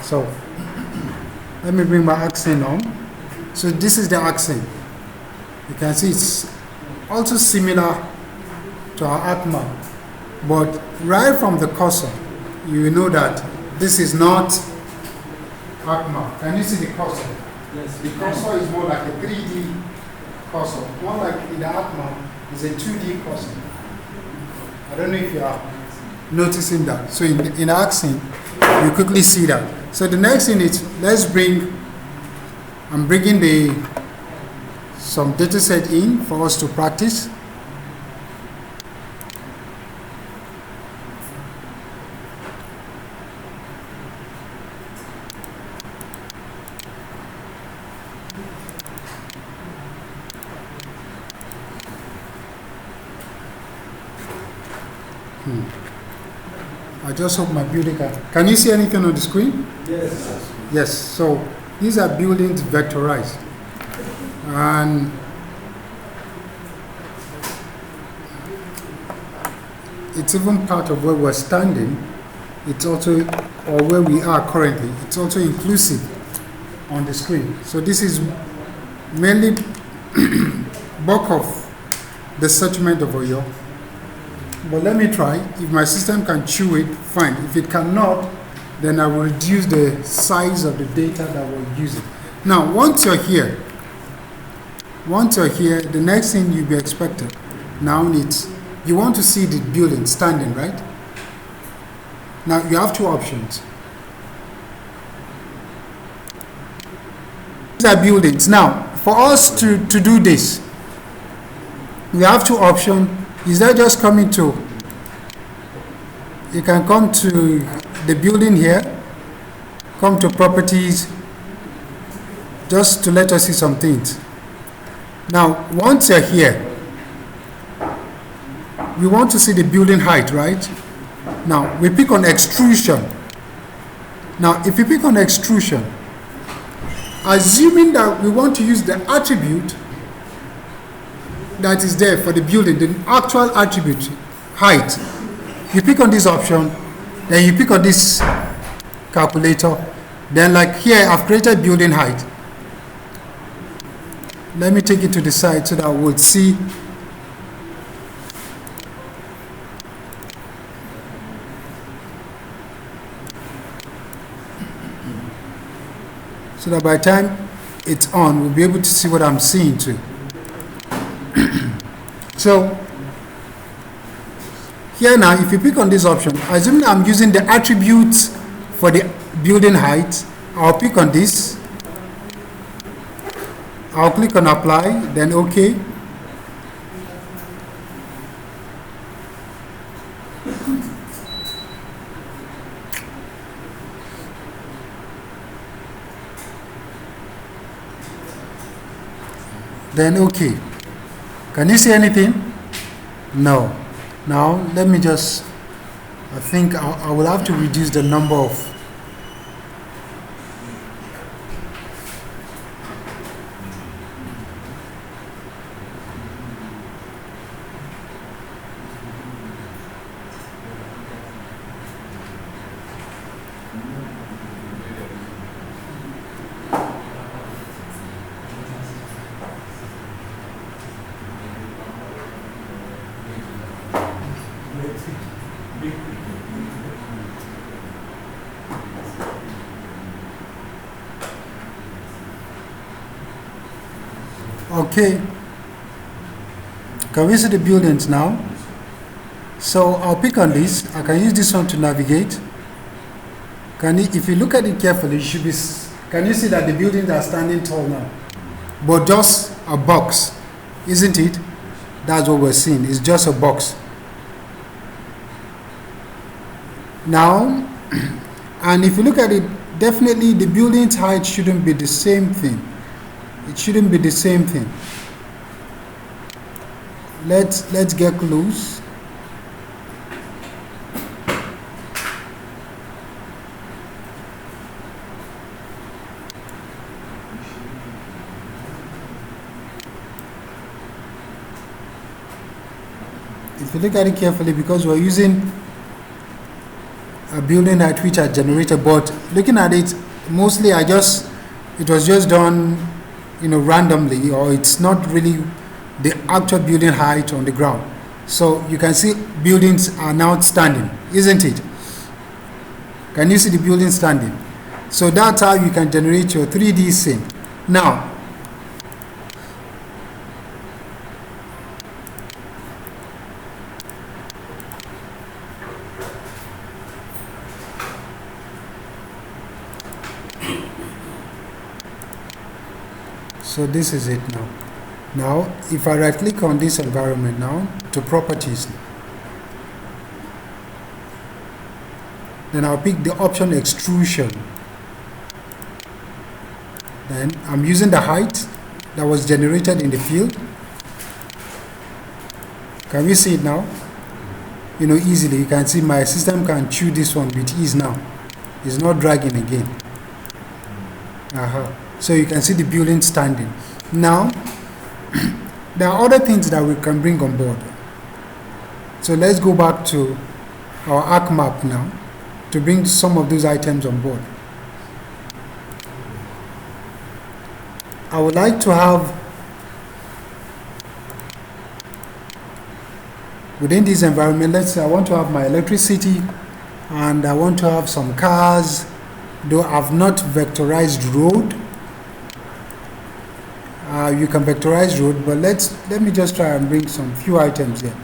So let me bring my ArcScene on. So this is the ArcScene. You can see it's also similar to our arc map, but right from the cursor, you will know that this is not arc map. Can you see the cursor? Yes. The cursor is more like a 3D cursor. Unlike in the arc map, it's a 2D cursor. I don't know if you are noticing that. So in ArcScene, you quickly see that. So the next thing is, I'm bringing some data set in for us to practice. I just hope my building can you see anything on the screen? Yes. Yes, so these are buildings vectorized. And it's even part of where we're standing. It's also, or where we are currently, it's also inclusive on the screen. So this is mainly bulk of the settlement of Oyo. But let me try. If my system can chew it, fine. If it cannot, then I will reduce the size of the data that we're using. Now, once you're here, the next thing you'll be expected now is you want to see the building standing, right? Now, you have two options. These are buildings. Now, for us to do this, we have two options. Is that just coming to, you can come to the building here, come to properties, just to let us see some things. Now, once you're here, we want to see the building height, right? Now, we pick on extrusion. Now, if you pick on extrusion, assuming that we want to use the attribute that is there for the building, the actual attribute, height, you pick on this option, then you pick on this calculator, then like here, I've created building height. Let me take it to the side so that we'll see. So that by the time it's on, we'll be able to see what I'm seeing too. So here now, if you pick on this option, assuming I'm using the attributes for the building height, I'll pick on this. I'll click on apply, then OK. Then OK. Can you see anything? No. Now let me just, I think I will have to reduce the number of okay. Can we see the buildings now? So I'll pick on this. I can use this one to navigate. If you look at it carefully, you should be. Can you see that the buildings are standing tall now? But just a box, isn't it? That's what we're seeing. It's just a box. Now, and if you look at it, definitely the building's height shouldn't be the same thing. It shouldn't be the same thing. Let's get close. If you look at it carefully, because we're using a a building height which I generated, but looking at it, mostly it was just done, randomly, or it's not really the actual building height on the ground. So you can see buildings are now standing, isn't it? Can you see the building standing? So that's how you can generate your 3D scene. Now, so this is it now. Now, if I right click on this environment now to properties, then I'll pick the option extrusion. Then I'm using the height that was generated in the field. Can we see it now? Easily. You can see my system can chew this one with ease now. It's not dragging again. So you can see the building standing. Now, there are other things that we can bring on board. So let's go back to our arc map now to bring some of those items on board. I would like to have, within this environment, let's say I want to have my electricity and I want to have some cars, though I've not vectorized road. You can vectorize road, but let me just try and bring some few items here.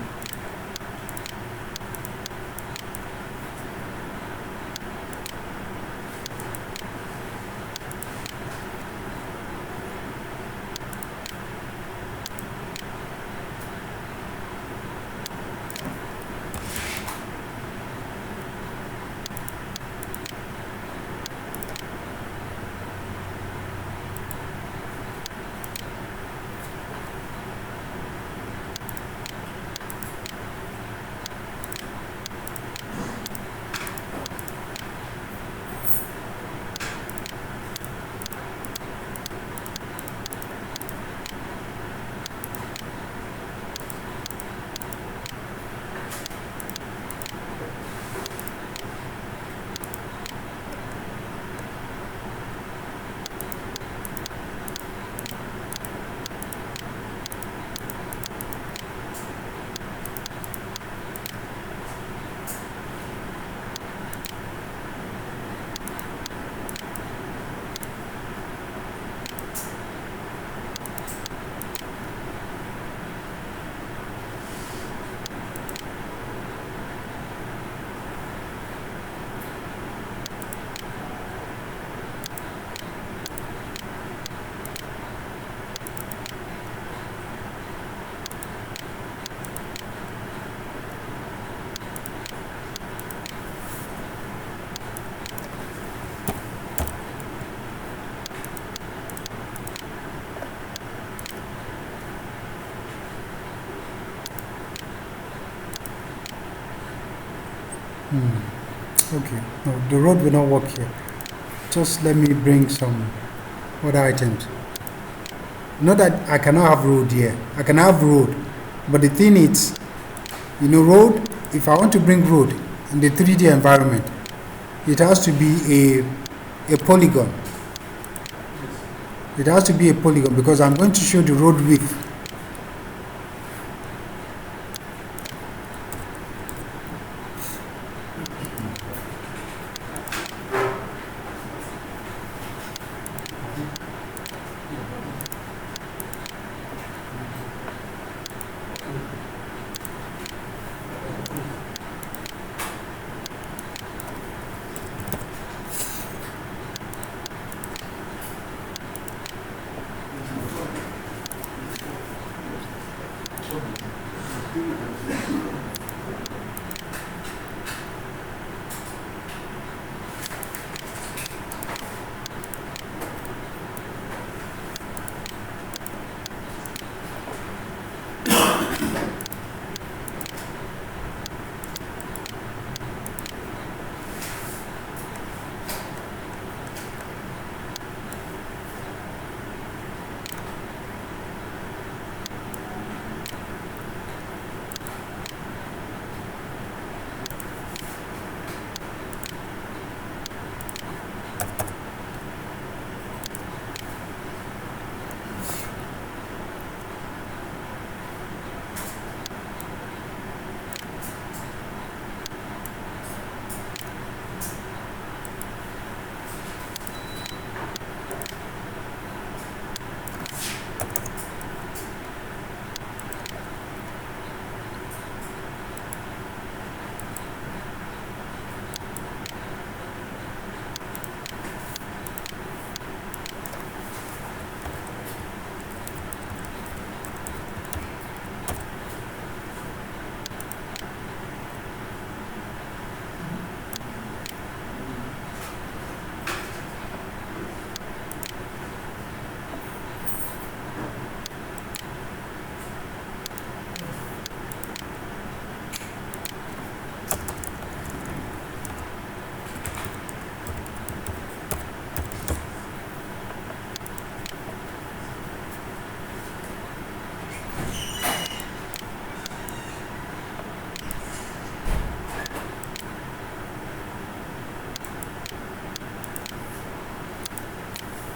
Okay, no, the road will not work here. Just let me bring some other items. Not that I cannot have road here. I can have road, but the thing is, road, if I want to bring road in the 3D environment, it has to be a polygon. It has to be a polygon because I'm going to show the road width.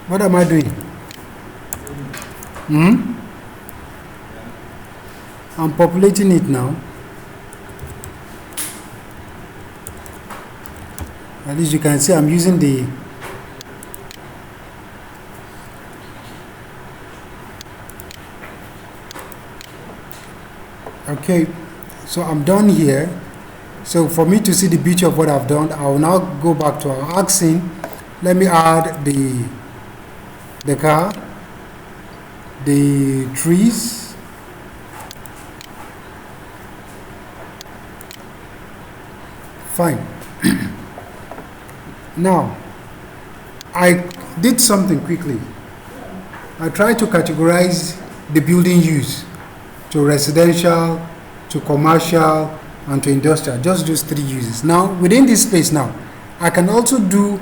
What am I doing? I'm populating it now. At least you can see I'm using the okay, so I'm done here. So for me to see the beauty of what I've done, I will now go back to our ArcScene. Let me add the car, the trees, fine. Now, I did something quickly. I tried to categorize the building use to residential, to commercial, and to industrial, just those three uses. Now, within this space now, I can also do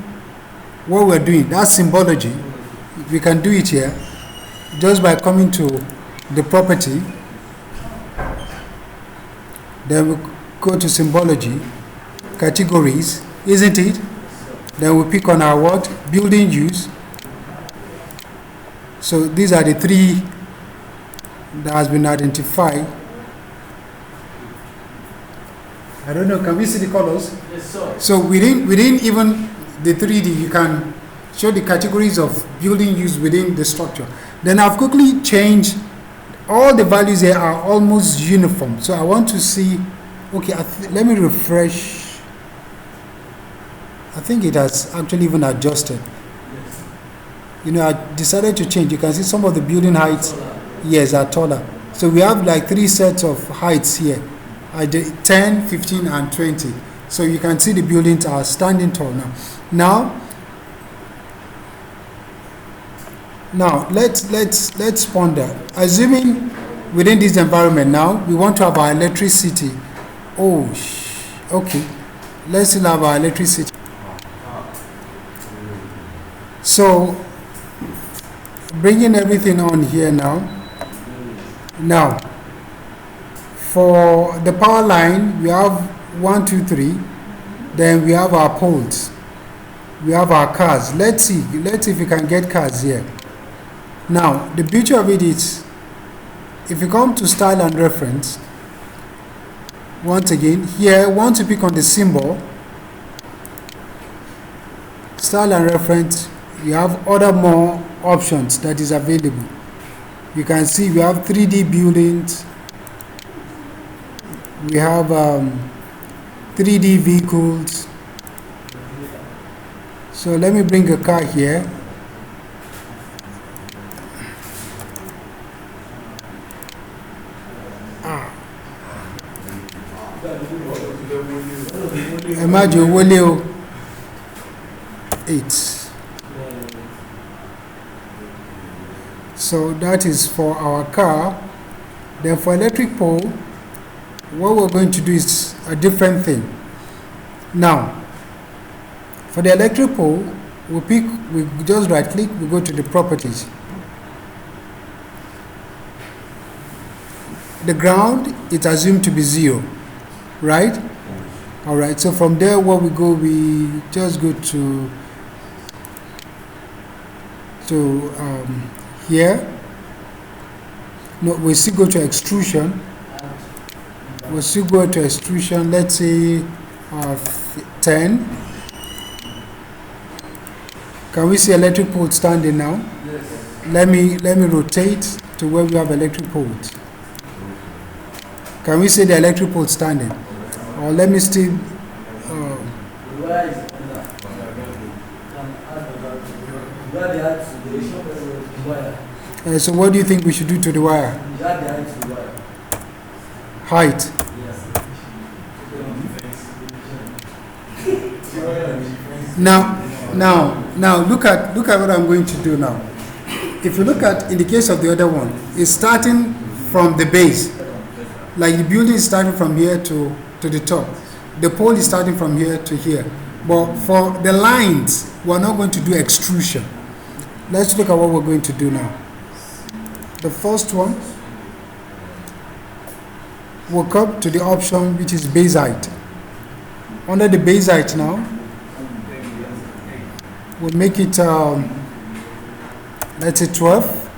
what we're doing, that's symbology. We can do it here just by coming to the property, then we go to symbology, categories, isn't it? Then we pick on our what? Building use. So these are the three that has been identified. I don't know, can we see the colors? Yes, sir. So within even the 3D, you can show the categories of building use within the structure. Then I've quickly changed, all the values here are almost uniform. So I want to see, okay, let me refresh. I think it has actually even adjusted. Yes. You know, I decided to change. You can see some of the building heights, yes, are taller. So we have like 3 sets of heights here. I did 10, 15, and 20. So you can see the buildings are standing tall now. Now let's ponder. Assuming within this environment now, we want to have our electricity. Okay. Let's still have our electricity. So bringing everything on here now. Now, for the power line, we have 1, 2, 3. Then we have our poles. We have our cars. Let's see if we can get cars here. Now, the beauty of it is, if you come to style and reference, once again, here, once you pick on the symbol, style and reference, you have other more options that is available. You can see we have 3D buildings, we have 3D vehicles. So let me bring a car here. Imagine Wolio 8. So that is for our car. Then for electric pole, what we're going to do is a different thing. Now, for the electric pole, we just right click, we go to the properties. The ground is assumed to be 0, right? Alright, so from there where we go, we just go to here. No, we still go to extrusion. We'll still go to extrusion, let's say 10. Can we see electric pole standing now? Yes. Let me rotate to where we have electric poles. Can we see the electric pole standing? Or let me still so what do you think we should do to the wire? Height. Now look at what I'm going to do now. If you look at, in the case of the other one, it's starting from the base. Like the building is starting from here to the top. The pole is starting from here to here. But for the lines, we're not going to do extrusion. Let's look at what we're going to do now. The first one, we'll come to the option which is base height. Under the base height now, we'll make it let's say 12.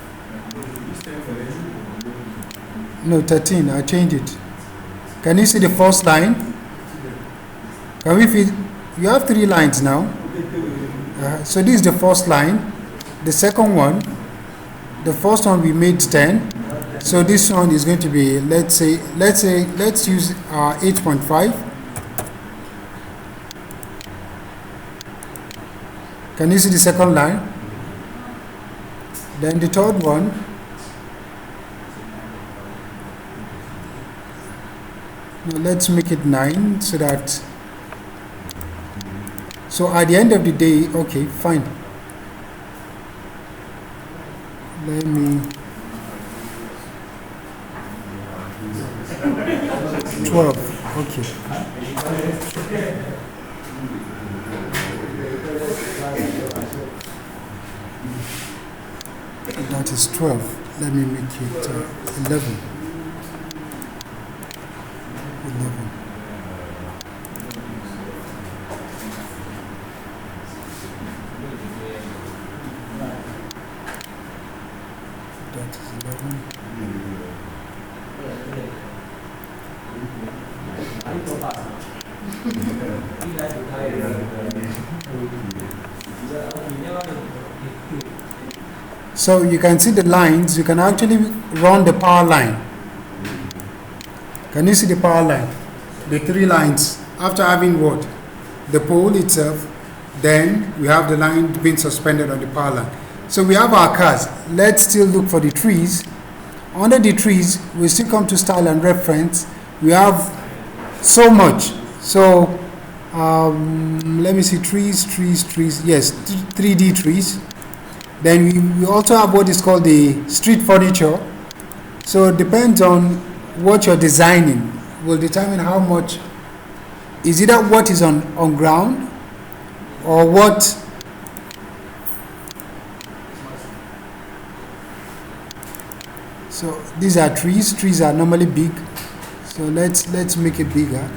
No, 13. I changed it. Can you see the first line? Can we fit? You have 3 lines now. So this is the first line. The second one, the first one we made 10. So this one is going to be, let's use 8.5. Can you see the second line? Then the third one, now let's make it 9 so that, so at the end of the day, okay, fine. Let me 12. Okay. That is 12. Let me make it 11. 11. That is 11. So you can see the lines. You can actually run the power line. Can you see the power line? The 3 lines. After having what? The pole itself, then we have the line being suspended on the power line. So we have our cars. Let's still look for the trees. Under the trees, we still come to style and reference. We have so much. So let me see, trees. Yes, 3D trees. Then we also have what is called the street furniture. So it depends on what you're designing. Will determine how much. Is either what is on ground or what. So these are trees. Trees are normally big. So let's make it bigger.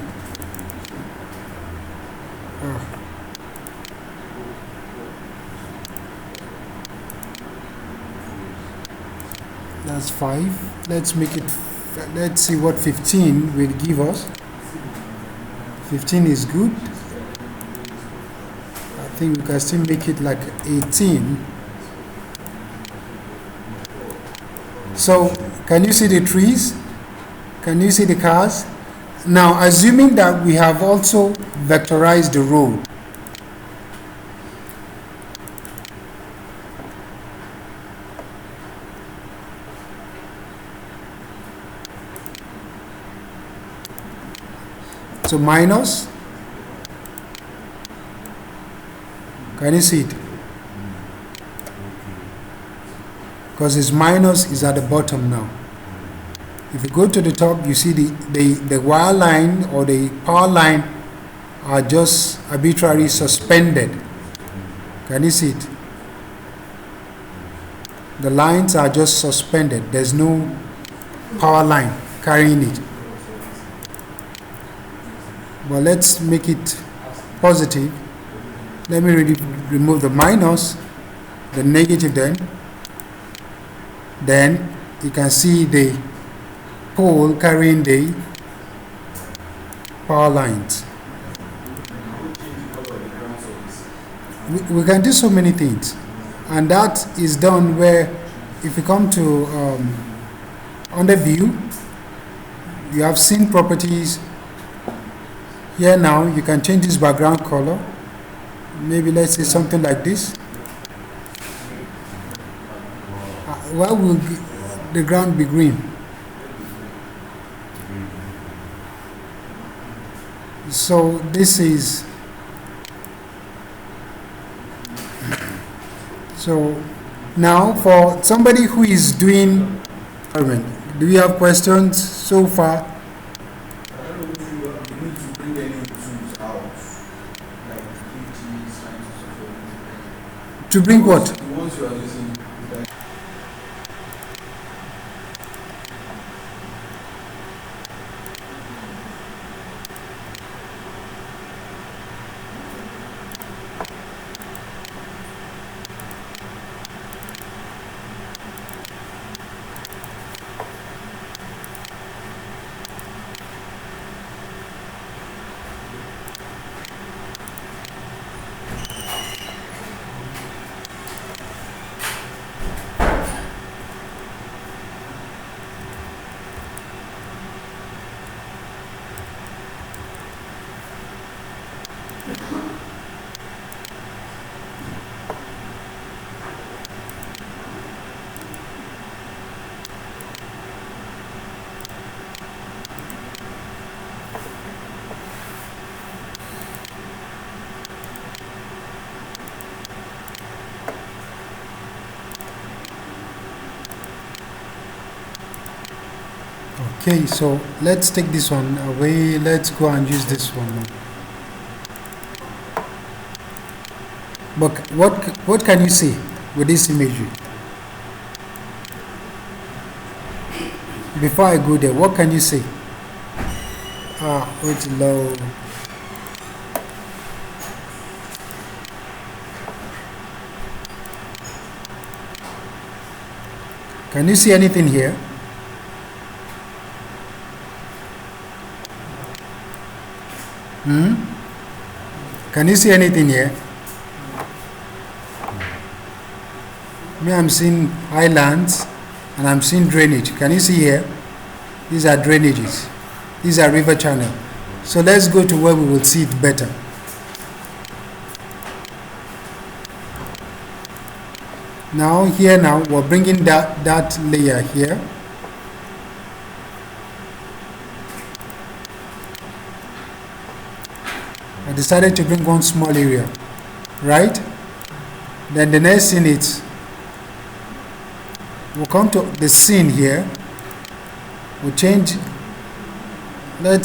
That's 5. Let's make it. Let's see what 15 will give us. 15 is good. I think we can still make it like 18. So, can you see the trees? Can you see the cars? Now, assuming that we have also vectorized the road. So minus, can you see it? Because its minus is at the bottom now. If you go to the top, you see the wire line or the power line are just arbitrarily suspended. Can you see it? The lines are just suspended. There's no power line carrying it. But let's make it positive. Let me remove the minus, the negative then you can see the pole carrying the power lines. We can do so many things, and that is done where if you come to under view, you have scene properties. Here now you can change this background color. Maybe let's say something like this. Why will the ground be green? So this is, so now for somebody who is doing, do you have questions so far? To bring what? Okay, so let's take this one away. Let's go and use this one now. But what can you see with this imagery? Before I go there, what can you see? It's low. Can you see anything here? Can you see anything here? Me, I'm seeing highlands and I'm seeing drainage. Can you see here? These are drainages. These are river channel. So let's go to where we will see it better. Now here, now we're bringing that layer here. I decided to bring one small area, right? Then the next thing is, we'll come to the scene here. We'll change. Let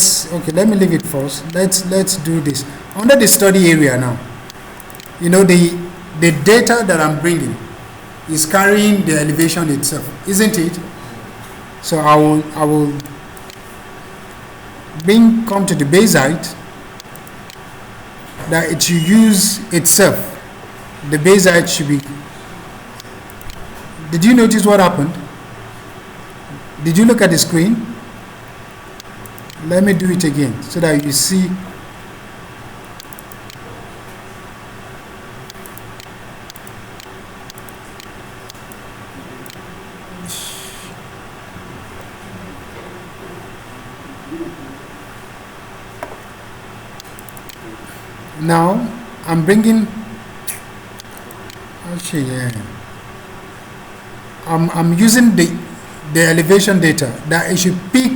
me leave it first. Let's do this under the study area now. You know, the data that I'm bringing is carrying the elevation itself, isn't it? So I will come to the base height, that it should use itself. The base height should be. Did you notice what happened? Did you look at the screen? Let me do it again so that you see. Now I'm bringing. Actually, yeah. I'm using the elevation data, that it should pick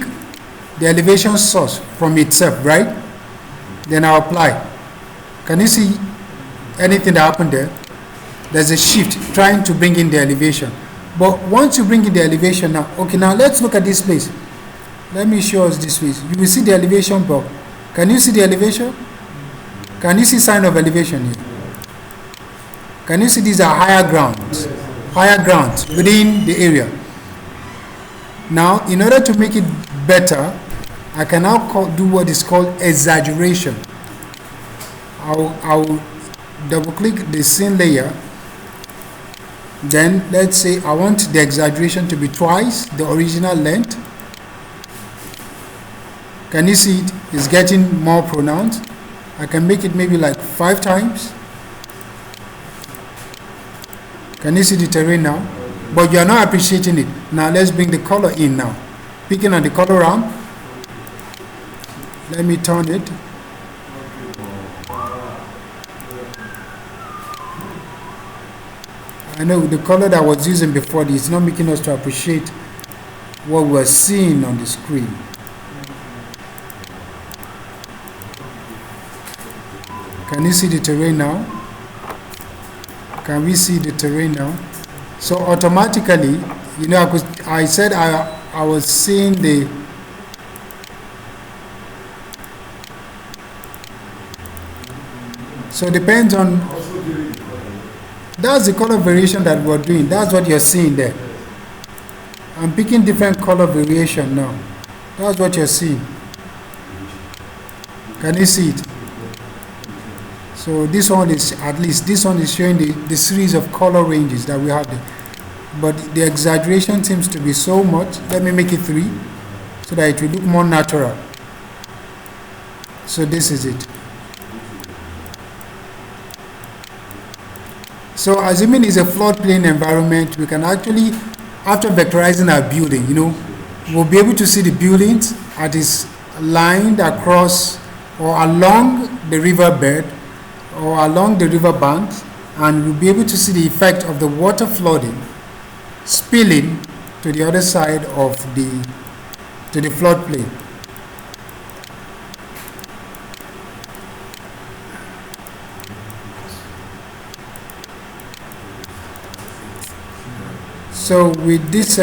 the elevation source from itself, right? Then I'll apply. Can you see anything that happened there? There's a shift trying to bring in the elevation. But once you bring in the elevation now, okay, now let's look at this place. Let me show us this place. You will see the elevation block. Can you see the elevation? Can you see sign of elevation here? Can you see these are higher grounds? Higher grounds within the area. Now, in order to make it better, I can now do what is called exaggeration. I'll double click the scene layer. Then let's say I want the exaggeration to be twice the original length. Can you see it? It's getting more pronounced. I can make it maybe like 5 times. Can you see the terrain now? But you are not appreciating it. Now let's bring the color in now. Picking on the color ramp. Let me turn it. I know the color that I was using before is not making us to appreciate what we're seeing on the screen. Can you see the terrain now? Can we see the terrain now? So automatically, you know, I said I was seeing the. So it depends on. That's the color variation that we're doing. That's what you're seeing there. I'm picking different color variation now. That's what you're seeing. Can you see it? So this one is, at least this one is showing the series of color ranges that we have there. But the exaggeration seems to be so much. Let me make it 3 so that it will look more natural. So this is it. So assuming it's a floodplain environment, we can actually, after vectorizing our building, you know, we'll be able to see the buildings as it's lined across or along the riverbed or along the river banks, and we'll be able to see the effect of the water flooding spilling to the other side of the floodplain. So with this